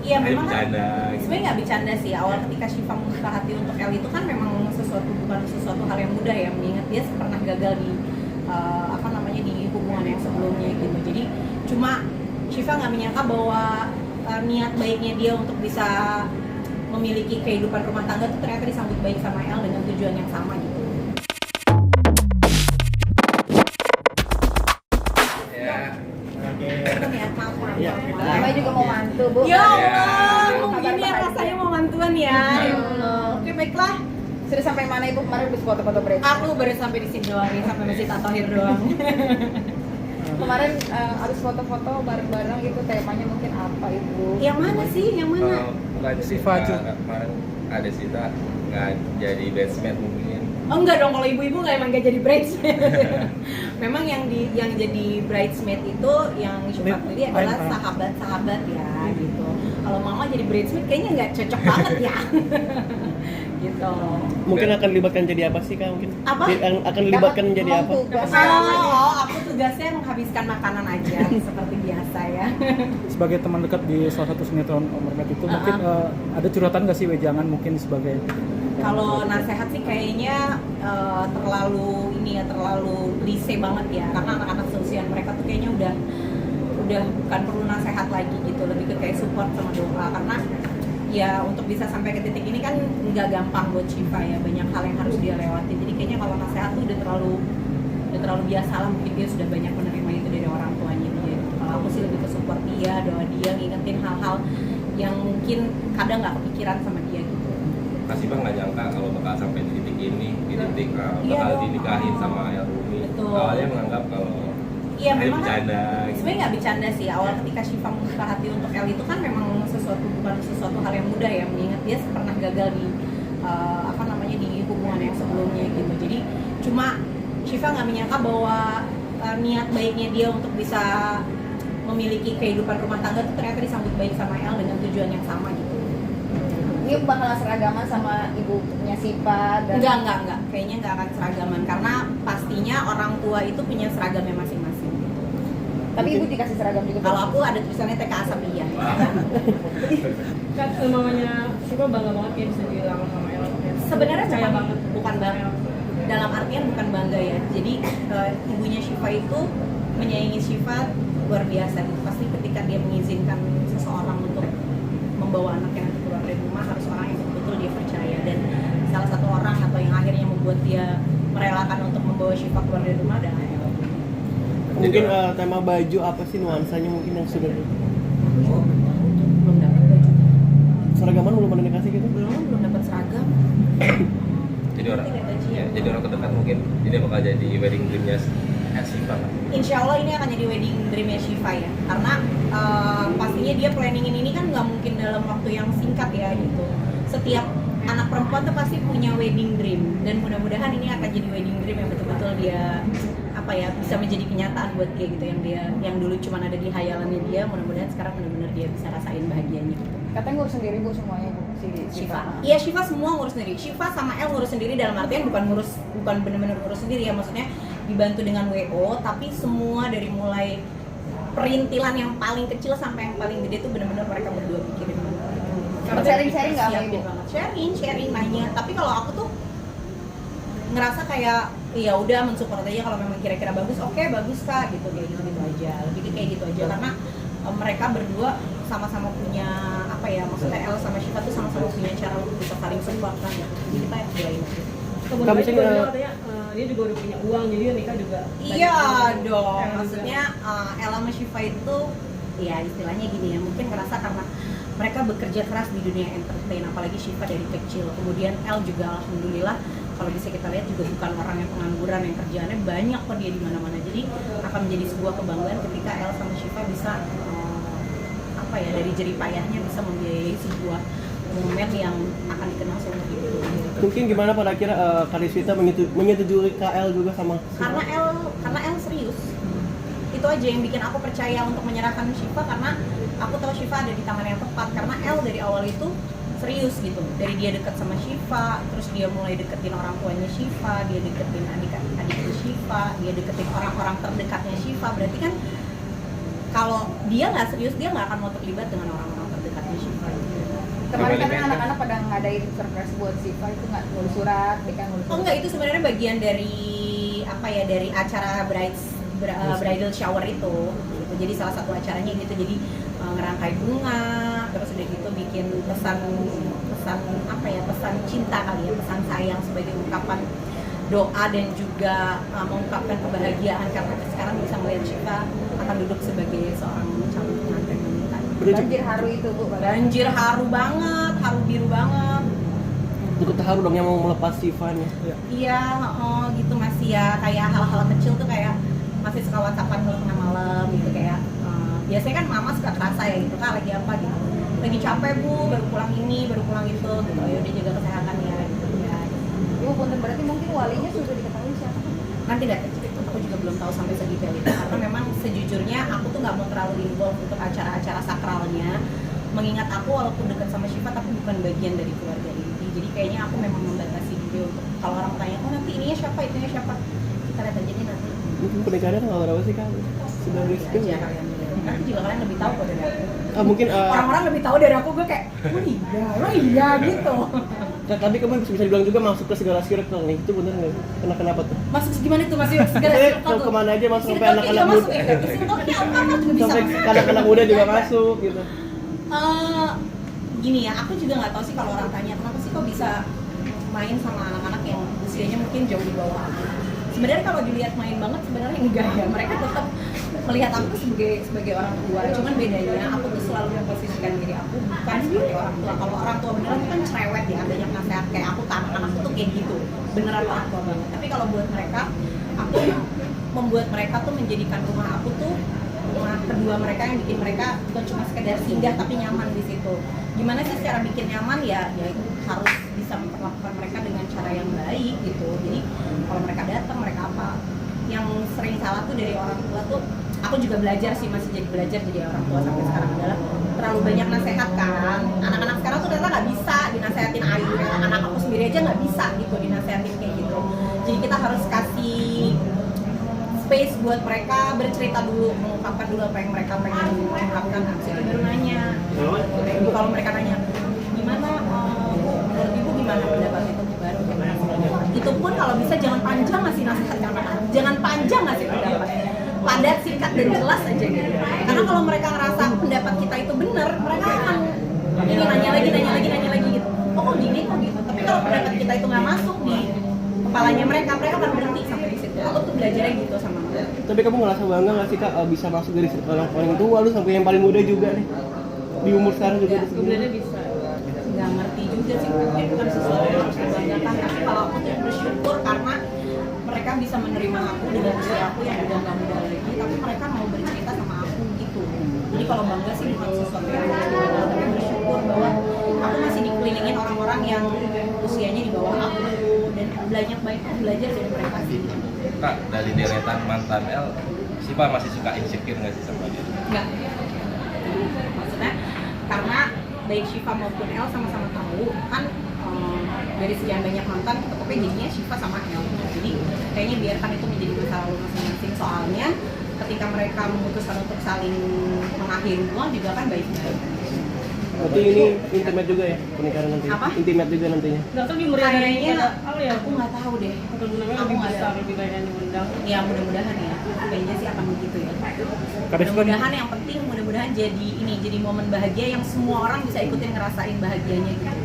Iya memang bercanda gitu. sebenarnya nggak bercanda sih. Awal ketika Syifa membuka hati untuk El itu kan memang bukan sesuatu hal yang mudah ya, mengingat dia pernah gagal di di hubungan yang sebelumnya gitu. Jadi cuma Syifa nggak menyangka bahwa niat baiknya dia untuk bisa memiliki kehidupan rumah tangga itu ternyata disambut baik sama El dengan tujuan yang sama gitu. Ya. Namanya juga mau mantu, Bu. Ya Allah, Kabar begini ya bahagia. rasanya mau mantuan ya. Ya Allah. Oke baiklah. Sudah sampai mana Ibu kemarin habis foto-foto break? Aku baru sampai di sini doang, sampai Masjid At-Thahir doang. Kemarin habis foto-foto bareng-bareng itu temanya mungkin apa Ibu? Yang mana sih? Yang mana? Bukan Syifa aja. Kemarin ada Sita nggak jadi bridesmaid mungkin. Oh enggak dong, kalau ibu-ibu emang nggak jadi bridesmaid. Memang yang jadi bridesmaid itu yang Syifa pilih adalah sahabat-sahabat ya gitu. Kalau mama jadi bridesmaid kayaknya nggak cocok banget ya. Gitu. Mungkin akan libatkan jadi apa sih Kak? Mungkin Apa? akan libatkan jadi apa? Aku tugasnya menghabiskan makanan aja seperti biasa ya. Sebagai teman dekat di salah satu sinetron Omermet itu mungkin ada curhatan nggak sih wejangan mungkin sebagai Kalau nasehat sih kayaknya terlalu klise banget ya, karena anak-anak seusia mereka tuh kayaknya udah bukan perlu nasehat lagi gitu, lebih ke kayak support sama doa, karena ya untuk bisa sampai ke titik ini kan nggak gampang buat Syifa ya, banyak hal yang harus dia lewati. Jadi kayaknya kalau nasehat tuh udah terlalu biasa lah, mungkin dia sudah banyak menerima itu dari orang tuanya dia. Kalau aku sih lebih ke support dia, doa dia, ngingetin hal-hal yang mungkin kadang nggak kepikiran sama dia gitu. Kasih Bang nggak nyangka kalau bakal sampai di titik ini, di titik Iya bakal dong. dinikahin sama El Rumi. Betul. Awalnya menganggap kalau Iya memang kan bercanda. Gitu. sebenarnya nggak bercanda sih. Awal ketika Syifa membuka hati untuk El itu kan memang bukan sesuatu hal yang mudah ya, mengingat dia pernah gagal di di hubungan yang sebelumnya gitu. Jadi cuma Syifa nggak menyangka bahwa niat baiknya dia untuk bisa memiliki kehidupan rumah tangga itu ternyata disambut baik sama El dengan tujuan yang sama gitu. Ini bakalan seragaman sama ibunya Syifa dan Enggak. Kayaknya nggak akan seragaman karena pastinya orang tua itu punya seragamnya masing-masing. tapi Ibu dikasih seragam juga. Kalau aku ada tulisannya TK Asabiyah. Kan mamanya Syifa bangga banget ya bisa dilamar sama El. Sebenarnya Percaya bukan bangga. Dalam artian bukan bangga ya. Jadi ibunya Syifa itu menyayangi Syifa luar biasa. Pasti ketika dia mengizinkan seseorang untuk membawa anaknya nanti keluar dari rumah, harus orang yang betul-betul dia percaya. Dan salah satu orang atau yang akhirnya membuat dia merelakan untuk membawa Syifa keluar dari rumah adalah El. Mungkin tema baju apa sih nuansanya mungkin yang sudah Belum dapat baju. seragaman belum ada dikasih gitu? Belum dapat seragam. Jadi orang, Tidak gajian. ya, jadi orang terdekat mungkin ini bakal jadi wedding dreamnya Syifa kan. Insya Allah ini akan jadi wedding dreamnya Syifa ya, karena pastinya dia planningin ini kan nggak mungkin dalam waktu yang singkat ya gitu. Setiap anak perempuan tuh pasti punya wedding dream, dan mudah-mudahan ini akan jadi wedding dream yang betul-betul dia bisa menjadi kenyataan buat dia gitu, yang dulu cuma ada di hayalannya dia, mudah-mudahan sekarang benar-benar dia bisa rasain bahagianya gitu. Katanya ngurus sendiri Bu semuanya Bu si Syifa. Iya, Syifa semua ngurus sendiri. Syifa sama El ngurus sendiri dalam artian bukan benar-benar ngurus sendiri ya, maksudnya dibantu dengan WO, tapi semua dari mulai perintilan yang paling kecil sampai yang paling gede tuh benar-benar mereka berdua pikirin banget. Kalau sharing-sharing nggak sama Ibu? Sharing nanya, tapi kalau aku tuh ngerasa kayak ya udah mensupport aja, kalau memang kira-kira bagus, oke bagus Kak gitu, kayak gitu aja, lebih kayak gitu aja, karena mereka berdua sama-sama punya maksudnya El sama Syifa tuh sama-sama punya cara untuk bisa saling support kan gitu. Jadi kita yang belain aja. Kemudian Kami juga sih, dia katanya dia juga udah punya uang, jadi nikah juga. Iya banyak dong, El maksudnya El sama Syifa itu ya istilahnya gini ya, mungkin ngerasa karena mereka bekerja keras di dunia entertain, apalagi Syifa dari kecil. Kemudian El juga alhamdulillah kalau bisa kita lihat juga bukan orang yang pengangguran, yang kerjaannya banyak kok dia di mana-mana. Jadi akan menjadi sebuah kebanggaan ketika El sama Syifa bisa dari jerih payahnya bisa membiayai sebuah momen yang akan dikenal seumur hidup. Mungkin gimana pada akhirnya Kariswita menyetujui KL juga sama Syifa? Karena El serius. Itu aja yang bikin aku percaya untuk menyerahkan Syifa, karena aku tahu Syifa ada di tangan yang tepat, karena El dari awal itu serius gitu. Dari dia dekat sama Syifa, terus dia mulai deketin orang tuanya Syifa, dia deketin adik-adiknya Syifa, dia deketin orang-orang terdekatnya Syifa. Berarti kan kalau dia nggak serius, dia nggak akan mau terlibat dengan orang-orang terdekatnya Syifa Kemarin Family kan matter. anak-anak pada ngadain surprise buat Siva itu nggak nulis surat, Dika nulis surat. Oh enggak, itu sebenarnya bagian dari apa ya, dari acara bridal shower itu gitu. Jadi salah satu acaranya gitu, jadi ngerangkai bunga, terus udah gitu bikin pesan apa ya, pesan cinta kali ya, pesan sayang sebagai ungkapan doa dan juga mengungkapkan kebahagiaan karena sekarang bisa melihat Shiva akan duduk sebagai seorang calon pengantin wanita. Banjir haru itu Bu. Banjir haru banget, haru biru banget. Ikut terharu dong yang mau melepas Sivan ya. Iya, gitu masih ya, kayak hal-hal kecil tuh kayak masih suka whatsappan kalau tengah malam gitu kayak biasanya kan mama suka kerasa ya gitu, Kak lagi apa gitu, lagi capek Bu, baru pulang ini, baru pulang itu gitu, ya udah jaga kesehatan ya gitu ya. Ibu punten, berarti mungkin walinya sudah diketahui siapa? Nanti deh, aku juga belum tahu sampai sedetail itu karena memang sejujurnya aku tuh nggak mau terlalu involve untuk acara-acara sakralnya, mengingat aku walaupun dekat sama Shiva tapi bukan bagian dari keluarga inti, jadi kayaknya aku memang membatasi diri untuk kalau orang tanya, oh nanti ininya siapa, itunya siapa, kita lihat aja nih nanti. Mungkin pernikahannya tanggal berapa sih Kak? Sudah Aja reschedule ya? kalian lihat. Nanti juga kalian lebih tahu kok dari aku. Mungkin Orang-orang lebih tahu dari aku, gue kayak, oh iya gitu. tapi kamu bisa dibilang juga masuk ke segala circle nih, itu bener nggak sih? Kenapa tuh? Masuk gimana tuh, masih segala Maksudnya circle tuh. kemana aja masuk, sampai Circle-nya anak-anak juga muda. masuk ya, circle-nya apa juga bisa Sampai masuk. anak-anak muda juga masuk gitu. Gini ya, aku juga nggak tahu sih kalau orang tanya kenapa sih kok bisa main sama anak-anak yang usianya mungkin jauh di bawah aku. Sebenarnya kalau dilihat main banget sebenarnya enggak ya, mereka tetap melihat aku sebagai orang tua. Cuman bedanya aku tuh selalu memposisikan diri aku bukan sebagai orang tua. Kalau orang tua beneran tuh kan cerewet ya, banyak nasihat kayak aku ke anak-anak tuh kayak gitu, beneran orang tua banget. Tapi kalau buat mereka, aku membuat mereka tuh menjadikan rumah aku tuh rumah kedua mereka, yang bikin mereka bukan cuma sekedar singgah tapi nyaman di situ. Gimana sih cara bikin nyaman ya itu harus bisa memperlakukan mereka dengan cara yang baik gitu. Jadi kalau mereka datang, mereka apa yang sering salah tuh dari orang tua tuh, aku juga belajar sih, masih jadi belajar jadi orang tua sampai sekarang adalah terlalu banyak nasihat kan. Anak-anak sekarang tuh ternyata nggak bisa dinasehatin ayu, anak aku sendiri aja nggak bisa gitu dinasehatin kayak gitu. Jadi kita harus kasih space buat mereka bercerita dulu, mengungkapkan dulu apa yang mereka pengen mengungkapkan. Habis itu baru nanya. Ibu kalau mereka nanya, gimana Bu, menurut Ibu gimana pendapat itu, baru itu pun kalau bisa jangan panjang ngasih nasihat ke anak-anak, jangan panjang ngasih pendapat, padat, singkat dan jelas aja gitu. Karena kalau mereka ngerasa pendapat kita itu benar, mereka akan ini nanya lagi gitu. Oh kok gini kok gitu. Tapi kalau pendapat kita itu nggak masuk di kepalanya mereka akan berhenti sampai di situ. Aku tuh belajarnya gitu sama mereka. Tapi kamu ngerasa bangga nggak sih Kak bisa masuk dari circle yang paling tua lu sampai yang paling muda juga nih? Di umur sekarang juga Ya, di sini. Sebenarnya bisa. Nggak ngerti juga sih, mungkin bukan sesuatu yang harus dibanggakan, tapi kalau aku tuh bersyukur karena mereka bisa menerima aku dengan usia aku yang udah nggak muda lagi, tapi mereka mau bercerita sama aku gitu. Jadi kalau bangga sih bukan sesuatu yang harus dibanggakan, tapi bersyukur bahwa aku masih dikelilingin orang-orang yang usianya di bawah aku dan banyak baik belajar dari mereka sih. Kak, dari deretan mantan L, Siva masih suka insecure nggak sih sama dia? Enggak. Maksudnya karena baik Shiva maupun El sama-sama tahu kan dari sekian banyak mantan tapi jadinya Shiva sama El. Jadi kayaknya biarkan itu menjadi masa lalu masing-masing, soalnya ketika mereka memutuskan untuk saling mengakhiri hubungan juga kan baik-baik. Berarti ini intimate juga ya pernikahan nanti? Apa? Intimate juga nantinya? Nggak tahu lebih meriah dari Kayaknya kata ya. aku nggak tahu deh. Atau namanya Aku lebih nggak besar, tahu. lebih banyak yang diundang. Ya mudah-mudahan ya, kayaknya sih akan begitu ya. Kadang Mudah-mudahan yang penting, mudah-mudahan jadi momen bahagia yang semua orang bisa ikutin ngerasain bahagianya gitu.